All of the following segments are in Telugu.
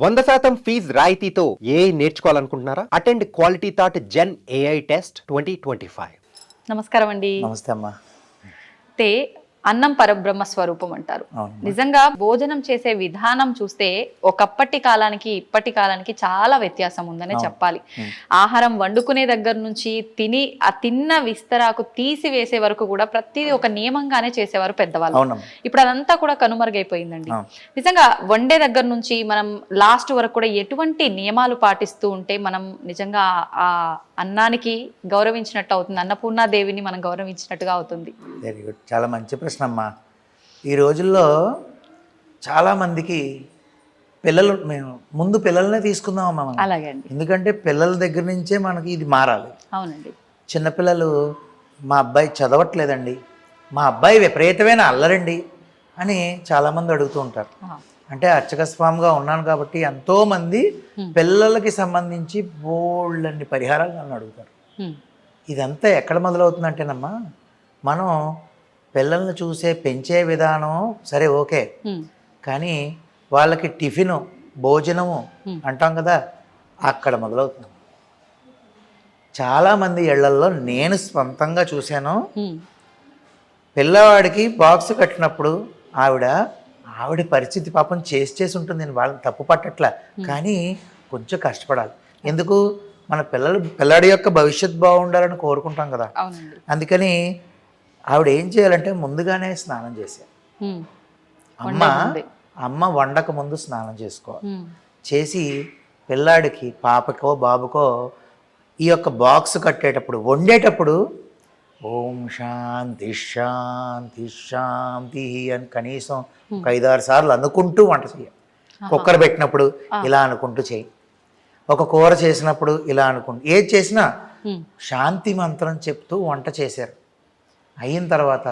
100% ఫీజ్ రాయితీతో నేర్చుకోవాలనుకుంటున్నారా? Attend quality thought Gen AI test 2025. నమస్కారం అండి. నమస్తే అమ్మా. అంటే అన్నం పరబ్రహ్మ స్వరూపం అంటారు. నిజంగా భోజనం చేసే విధానం చూస్తే ఒకప్పటి కాలానికి ఇప్పటి కాలానికి చాలా వ్యత్యాసం ఉందనే చెప్పాలి. ఆహారం వండుకునే దగ్గర నుంచి ఆ తిన్న విస్తరాకు తీసి వేసే వరకు కూడా ప్రతిదీ ఒక నియమంగానే చేసేవారు పెద్దవాళ్ళు. ఇప్పుడు అదంతా కూడా కనుమరుగైపోయిందండి. నిజంగా వండే దగ్గర నుంచి మనం లాస్ట్ వరకు కూడా ఎటువంటి నియమాలు పాటిస్తూ ఉంటే మనం నిజంగా ఆ అన్నానికి గౌరవించినట్టు అవుతుంది, అన్నపూర్ణాదేవిని మనం గౌరవించినట్టుగా అవుతుంది. వెరీ గుడ్, చాలా మంచి ప్రశ్న అమ్మా. ఈ రోజుల్లో చాలామందికి మేము ముందు పిల్లల్నే తీసుకుందామమ్మా మనం. అలాగే అండి. ఎందుకంటే పిల్లల దగ్గర నుంచే మనకి ఇది మారాలి. అవునండి. చిన్నపిల్లలు మా అబ్బాయి చదవట్లేదండి, మా అబ్బాయి విపరీతమైన అల్లరండి అని చాలామంది అడుగుతూ ఉంటారు. అంటే అర్చకస్వామిగా ఉన్నాను కాబట్టి ఎంతోమంది పిల్లలకి సంబంధించి బోల్డన్ని పరిహారాలు నన్ను అడుగుతారు. ఇదంతా ఎక్కడ మొదలవుతుందంటేనమ్మా, మనం పిల్లల్ని చూసే పెంచే విధానం సరే ఓకే, కానీ వాళ్ళకి టిఫిను భోజనము అంటాం కదా, అక్కడ మొదలవుతుంది. చాలామంది ఇళ్లల్లో నేను స్వంతంగా చూశాను, పిల్లవాడికి బాక్స్ కట్టినప్పుడు ఆవిడ పరిస్థితి పాపం చేసి ఉంటుంది, నేను వాళ్ళని తప్పు పట్టట్లా, కానీ కొంచెం కష్టపడాలి. ఎందుకు? మన పిల్లాడి యొక్క భవిష్యత్ బాగుండాలని కోరుకుంటాం కదా. అందుకని ఆవిడ ఏం చేయాలంటే ముందుగానే స్నానం చేశారు. అమ్మ వండక ముందు స్నానం చేసుకోవాలి. చేసి పిల్లాడికి పాపకో బాబుకో ఈ యొక్క బాక్స్ కట్టేటప్పుడు వండేటప్పుడు ఓం శాంతి శాంతి శాంతి అని కనీసం ఒక 5-6 సార్లు అనుకుంటూ వంట చేయాలి. కుక్కర్ పెట్టినప్పుడు ఇలా అనుకుంటూ చేయి, ఒక కూర చేసినప్పుడు ఇలా అనుకుంటూ, ఏది చేసినా శాంతి మంత్రం చెప్తూ వంట చేశారు. అయిన తర్వాత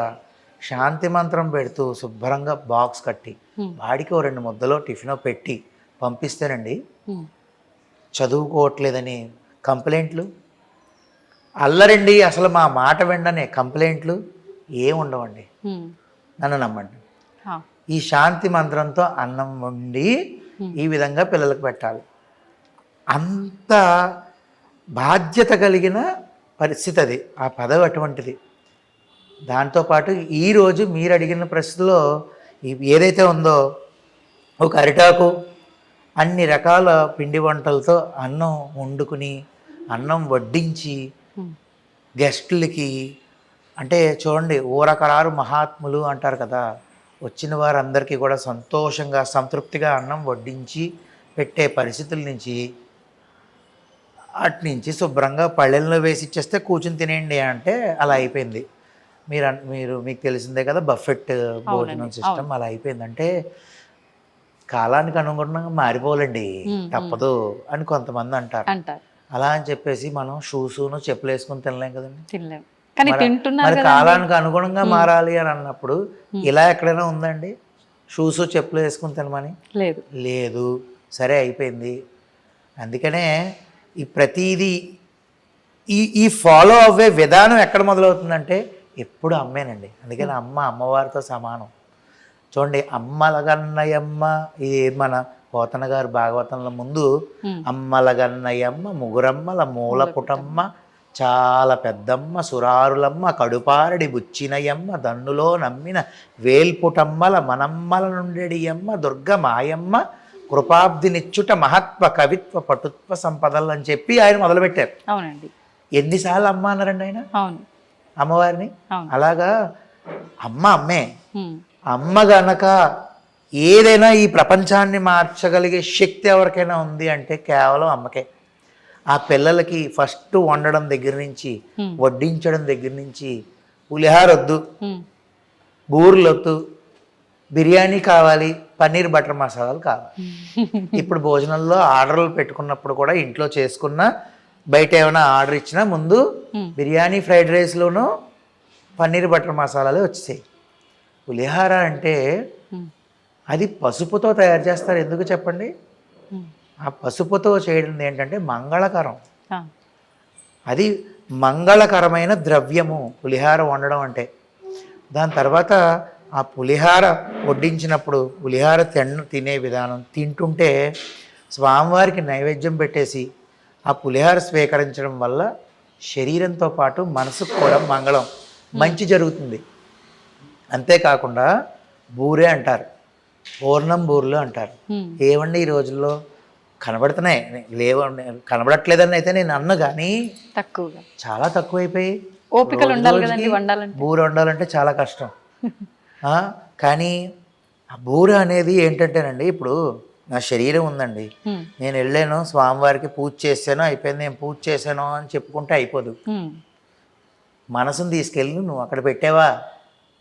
శాంతి మంత్రం పెడుతూ శుభ్రంగా బాక్స్ కట్టి వాడికి 2 ముద్దలో టిఫిన్ పెట్టి పంపిస్తేనండి, చదువుకోవట్లేదని కంప్లైంట్లు, అల్లరండి అసలు మా మాట విననే కంప్లైంట్లు ఏముండవండి. నన్ను నమ్మండి. ఈ శాంతి మంత్రంతో అన్నం వండి ఈ విధంగా పిల్లలకు పెట్టాలి. అంత బాధ్యత కలిగిన పరిస్థితి అది, ఆ పదవి అటువంటిది. దాంతోపాటు ఈరోజు మీరు అడిగిన ప్రశ్నలో ఏదైతే ఉందో, ఒక అరిటాకు అన్ని రకాల పిండి వంటలతో అన్నం వండుకుని అన్నం వడ్డించి గెస్టులకి, అంటే చూడండి ఊరకరారు మహాత్ములు అంటారు కదా, వచ్చిన వారందరికీ కూడా సంతోషంగా సంతృప్తిగా అన్నం వడ్డించి పెట్టే పరిస్థితుల నుంచి అట్నుంచి శుభ్రంగా పళ్ళెల్లో వేసి ఇచ్చేస్తే కూర్చుని తినేయండి అంటే అలా అయిపోయింది. మీకు తెలిసిందే కదా, బఫెట్ భోజనం సిస్టమ్ అలా అయిపోయిందంటే కాలానికి అనుగుణంగా మారిపోవాలండి, తప్పదు అని కొంతమంది అంటారు. అలా అని చెప్పేసి మనం షూసును చెప్పులు వేసుకుని తినలేం కదండి. మరి కాలానికి అనుగుణంగా మారాలి అని అన్నప్పుడు ఇలా ఎక్కడైనా ఉందండి షూసు చెప్పులు వేసుకుని తినమని? లేదు. సరే అయిపోయింది. అందుకనే ఈ ప్రతిదీ ఈ ఫాలో అవ్వే విధానం ఎక్కడ మొదలవుతుందంటే ఎప్పుడు అమ్మేనండి. అందుకని అమ్మవారితో సమానం. చూడండి, అమ్మలగన్నయమ్మ, ఇది మన పోతన గారు భాగవతంలో ముందు అమ్మలగన్నయమ్మ ముగురమ్మల మూల పుటమ్మ చాలా పెద్దమ్మ సురారులమ్మ కడుపారడి బుచ్చినయమ్మ దన్నులో నమ్మిన వేల్పుటమ్మల మనమ్మల నుండెడియమ్మ దుర్గ మాయమ్మ కృపాబ్దినిచ్చుట మహత్వ కవిత్వ పటుత్వ సంపదలు అని చెప్పి ఆయన మొదలుపెట్టారు. అవునండి. ఎన్నిసార్లు అమ్మ అన్నారండి ఆయన అమ్మవారిని? అలాగా అమ్మే. అమ్మ గనక ఏదైనా ఈ ప్రపంచాన్ని మార్చగలిగే శక్తి ఎవరికైనా ఉంది అంటే కేవలం అమ్మకే. ఆ పిల్లలకి ఫస్ట్ వండడం దగ్గర నుంచి వడ్డించడం దగ్గర నుంచి పులిహార వద్దు, బూరెలు వద్దు, బిర్యానీ కావాలి, పన్నీర్ బటర్ మసాలాలు కావాలి. ఇప్పుడు భోజనంలో ఆర్డర్లు పెట్టుకున్నప్పుడు కూడా ఇంట్లో చేసుకున్న బయట ఏమైనా ఆర్డర్ ఇచ్చినా ముందు బిర్యానీ ఫ్రైడ్ రైస్లోనూ పన్నీర్ బటర్ మసాలాలు వచ్చేసాయి. పులిహార అంటే అది పసుపుతో తయారు చేస్తారు. ఎందుకు చెప్పండి? ఆ పసుపుతో చేయడం ఏంటంటే మంగళకరం. అది మంగళకరమైన ద్రవ్యము పులిహార వండడం అంటే. దాని తర్వాత ఆ పులిహార వడ్డించినప్పుడు పులిహార తినే విధానం తింటుంటే స్వామివారికి నైవేద్యం పెట్టేసి ఆ పులిహార స్వీకరించడం వల్ల శరీరంతో పాటు మనసుకు కూడా మంగళం మంచి జరుగుతుంది. అంతేకాకుండా బూరే అంటారు, పూర్ణం బూరెలు అంటారు. ఏవండి ఈ రోజుల్లో కనబడుతున్నాయి, లేవు కనబడట్లేదని అయితే నేను అన్న, కానీ తక్కువగా చాలా తక్కువైపోయి. ఓపికలు ఉండాలి కదండి వండాలంటే. బూర వండాలంటే చాలా కష్టం. కానీ ఆ బూర అనేది ఏంటంటేనండి, ఇప్పుడు నా శరీరం ఉందండి, నేను వెళ్ళాను స్వామివారికి పూజ చేశాను అయిపోయింది, నేను పూజ చేశాను అని చెప్పుకుంటే అయిపోదు. మనసుని తీసుకెళ్ళి నువ్వు అక్కడ పెట్టావా?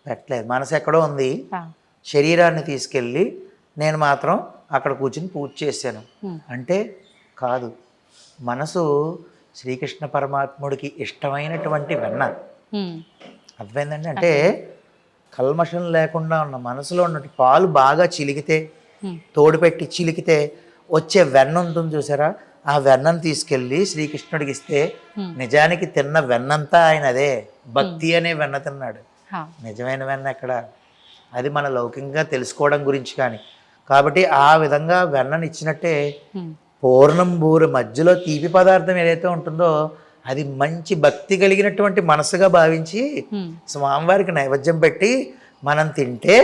పెట్టలేదు. మనసు ఎక్కడో ఉంది, శరీరాన్ని తీసుకెళ్ళి నేను మాత్రం అక్కడ కూర్చుని పూజ చేశాను అంటే కాదు. మనసు శ్రీకృష్ణ పరమాత్ముడికి ఇష్టమైనటువంటి వెన్న. అర్థమైందండి? అంటే కల్మషం లేకుండా ఉన్న మనసులో ఉన్నట్టు పాలు బాగా చిలికితే, తోడు పెట్టి చిలికితే వచ్చే వెన్న ఉంటుంది చూసారా, ఆ వెన్నను తీసుకెళ్ళి శ్రీకృష్ణుడికి ఇస్తే నిజానికి తిన్న వెన్నంతా ఆయన అదే. భక్తి అనే వెన్న తిన్నాడు, నిజమైన వెన్న ఎక్కడ? అది మన లౌకికంగా తెలుసుకోవడం గురించి. కానీ కాబట్టి ఆ విధంగా వెన్నను ఇచ్చినట్టే పూర్ణం బూర మధ్యలో తీపి పదార్థం ఏదైతే ఉంటుందో అది మంచి భక్తి కలిగినటువంటి మనసుగా భావించి స్వామివారికి నైవేద్యం పెట్టి మనం తింటే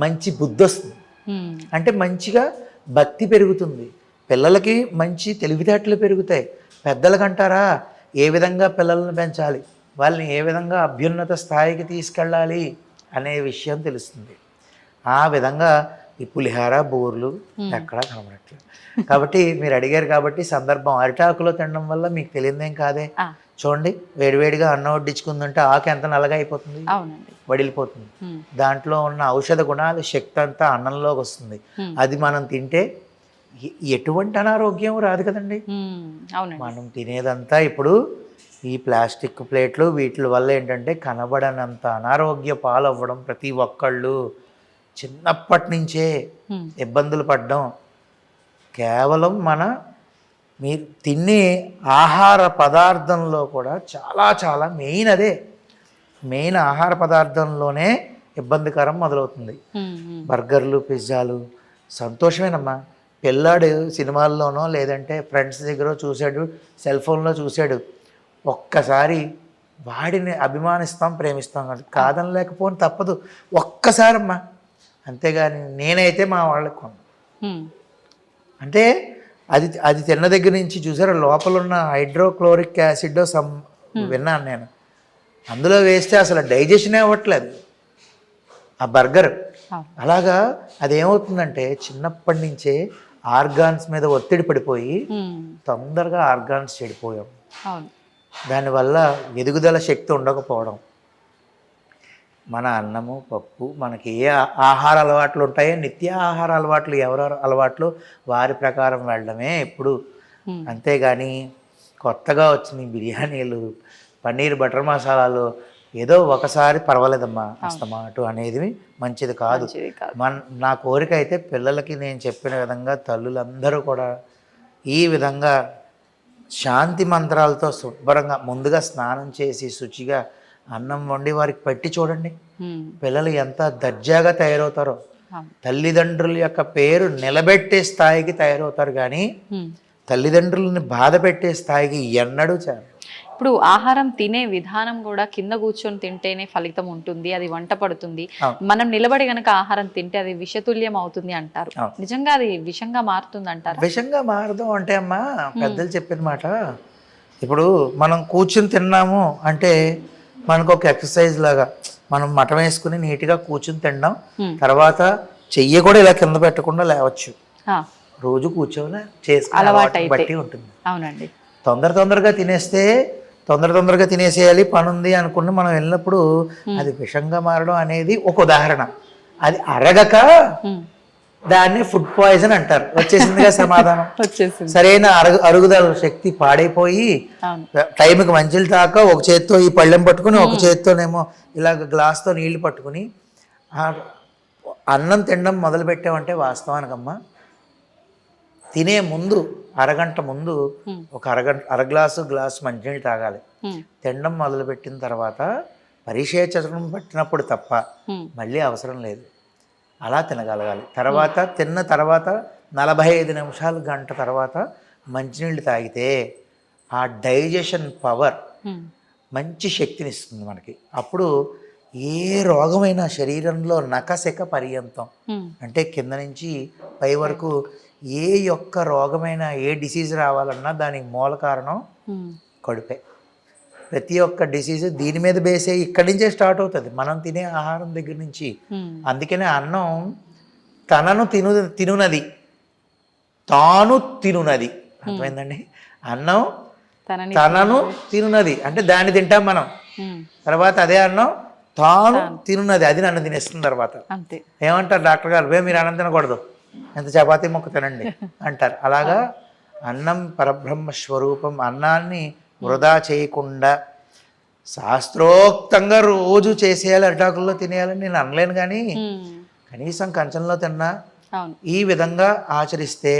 మంచి బుద్ధి వస్తుంది. అంటే మంచిగా భక్తి పెరుగుతుంది, పిల్లలకి మంచి తెలివితేటలు పెరుగుతాయి. పెద్దలకంటారా ఏ విధంగా పిల్లలను పెంచాలి, వాళ్ళని ఏ విధంగా అభ్యున్నత స్థాయికి తీసుకెళ్ళాలి అనే విషయం తెలుస్తుంది. ఆ విధంగా ఈ పులిహార బూర్లు ఎక్కడా కనబడట్లేదు. కాబట్టి మీరు అడిగారు కాబట్టి సందర్భం, అరిటాకులో తినడం వల్ల మీకు తెలియదేం కాదే. చూడండి, వేడివేడిగా అన్నం వడ్డించుకుందంటే ఆకు ఎంత నల్లగా అయిపోతుంది, వడిలిపోతుంది. దాంట్లో ఉన్న ఔషధ గుణాలు శక్తి అంతా అన్నంలోకి వస్తుంది. అది మనం తింటే ఎటువంటి అనారోగ్యం రాదు కదండి. మనం తినేదంతా ఇప్పుడు ఈ ప్లాస్టిక్ ప్లేట్లు వీటి వల్ల ఏంటంటే కనబడనంత అనారోగ్య పాలవ్వడం, ప్రతి ఒక్కళ్ళు చిన్నప్పటి నుంచే ఇబ్బందులు పడ్డం. కేవలం మీరు తినే ఆహార పదార్థంలో కూడా చాలా చాలా మెయిన్ అదే. మెయిన్ ఆహార పదార్థంలోనే ఇబ్బందికరం మొదలవుతుంది. బర్గర్లు, పిజ్జాలు సంతోషమేనమ్మా. పిల్లాడు సినిమాల్లోనో లేదంటే ఫ్రెండ్స్ దగ్గర చూశాడు, సెల్ ఫోన్లో చూశాడు, ఒక్కసారి వాడిని అభిమానిస్తాం, ప్రేమిస్తాం కాదు, కాదని లేకపోతే తప్పదు ఒక్కసారమ్మా. అంతేగాని నేనైతే మా వాళ్ళకి కొన్నాను అంటే అది తిన్న దగ్గర నుంచి చూసారా లోపల ఉన్న హైడ్రోక్లోరిక్ యాసిడ్ విన్నాను నేను, అందులో వేస్తే అసలు డైజెషనే అవ్వట్లేదు ఆ బర్గర్. అలాగా అదేమవుతుందంటే చిన్నప్పటి నుంచే ఆర్గాన్స్ మీద ఒత్తిడి పడిపోయి తొందరగా ఆర్గాన్స్ చెడిపోయాం. దానివల్ల ఎదుగుదల శక్తి ఉండకపోవడం. మన అన్నము పప్పు మనకి ఏ ఆహార అలవాట్లు ఉంటాయో నిత్య ఆహార అలవాట్లు ఎవరెవరు అలవాట్లు వారి ప్రకారం వెళ్ళడమే ఎప్పుడు. అంతేగాని కొత్తగా వచ్చిన బిర్యానీలు, పన్నీర్ బటర్ మసాలాలు ఏదో ఒకసారి పర్వాలేదమ్మా అస్తమాటు అనేది మంచిది కాదు. నా కోరిక అయితే పిల్లలకి నేను చెప్పిన విధంగా తల్లులందరూ కూడా ఈ విధంగా శాంతి మంత్రాలతో శుభ్రంగా ముందుగా స్నానం చేసి శుచిగా అన్నం వండి వారికి పెట్టి చూడండి, పిల్లలు ఎంత దర్జాగా తయారవుతారో. తల్లిదండ్రుల యొక్క పేరు నిలబెట్టే స్థాయికి తయారవుతారు, కానీ తల్లిదండ్రులని బాధ పెట్టే స్థాయికి ఎన్నడూ చేరు. ఇప్పుడు ఆహారం తినే విధానం కూడా కింద కూర్చొని తింటేనే ఫలితం ఉంటుంది, అది వంట పడుతుంది. మనం నిలబడి గనక ఆహారం తింటే అది విషతుల్యం అవుతుంది అంటారు. నిజంగా అది విషంగా మారుతుంది అంటారు? విషంగా మారదు అంటే అమ్మా పెద్దలు చెప్పిన మాట. ఇప్పుడు మనం కూర్చుని తిన్నాము అంటే మనకు ఒక ఎక్సర్సైజ్ లాగా మనం మటం వేసుకుని నీట్గా కూర్చుని తినడం, తర్వాత చెయ్యి కూడా ఇలా కింద పెట్టకుండా లేవచ్చు. రోజు కూర్చోవాలా చేసుకుని బట్టి ఉంటుంది. అవునండి. తొందరగా తినేస్తే తొందరగా తినేసేయాలి పని ఉంది అనుకుని మనం వెళ్ళినప్పుడు అది విషంగా మారడం అనేది ఒక ఉదాహరణ. అది అరగక దాన్ని ఫుడ్ పాయిజన్ అంటారు. వచ్చేసిందిగా సమాధానం. సరైన అరుగుదల శక్తి పాడైపోయి టైంకి మంచిలు తాక ఒక చేత్తో ఈ పళ్ళెం పట్టుకుని ఒక చేత్తోనేమో ఇలాగ గ్లాస్తో నీళ్లు పట్టుకుని అన్నం తినడం మొదలు పెట్టామంటే వాస్తవానికమ్మా తినే ముందు అరగంట ముందు ఒక గ్లాసు మంచినీళ్ళు తాగాలి. తినడం మొదలుపెట్టిన తర్వాత పరిశేచనం పట్టినప్పుడు తప్ప మళ్ళీ అవసరం లేదు, అలా తినగలగాలి. తిన్న తర్వాత 45 నిమిషాలు గంట తర్వాత మంచినీళ్ళు తాగితే ఆ డైజెషన్ పవర్ మంచి శక్తిని ఇస్తుంది మనకి. అప్పుడు ఏ రోగమైనా శరీరంలో నకశక పర్యంతం అంటే కింద నుంచి పై వరకు ఏ యొక్క రోగమైనా ఏ డిసీజ్ రావాలన్నా దానికి మూల కారణం కడుపే. ప్రతి ఒక్క డిసీజ్ దీని మీద బేసే ఇక్కడి నుంచే స్టార్ట్ అవుతుంది, మనం తినే ఆహారం దగ్గర నుంచి. అందుకనే అన్నం తనను తినునది తాను తినునది, అర్థమైందండి? అన్నం తనను తినునది అంటే దాన్ని తింటాం మనం, తర్వాత అదే అన్నం తాను తినున్నది, అది నన్ను తినేస్తుంది తర్వాత. ఏమంటారు డాక్టర్ గారు, మీరు అన్నం తినకూడదు, ఎంత చపాతీ మొక్క తినండి అంటారు. అలాగా అన్నం పరబ్రహ్మ స్వరూపం. అన్నాన్ని వృధా చేయకుండా శాస్త్రోక్తంగా రోజు చేసేయాలి, అరిటాకుల్లో తినేయాలని నేను అనలేను, కానీ కనీసం కంచంలో తిన్నా ఈ విధంగా ఆచరిస్తే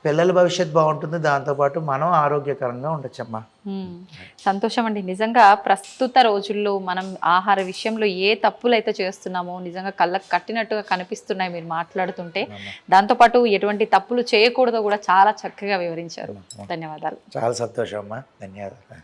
పిల్లల భవిష్యత్తు బాగుంటుంది, దాంతోపాటు మనం ఆరోగ్యకరంగా ఉండొచ్చమ్మా. సంతోషం అండి. నిజంగా ప్రస్తుత రోజుల్లో మనం ఆహార విషయంలో ఏ తప్పులు అయితే చేస్తున్నామో నిజంగా కళ్ళకు కట్టినట్టుగా కనిపిస్తున్నాయి మీరు మాట్లాడుతుంటే. దాంతోపాటు ఎటువంటి తప్పులు చేయకూడదో కూడా చాలా చక్కగా వివరించారు. ధన్యవాదాలు. చాలా సంతోషం అమ్మా, ధన్యవాదాలు.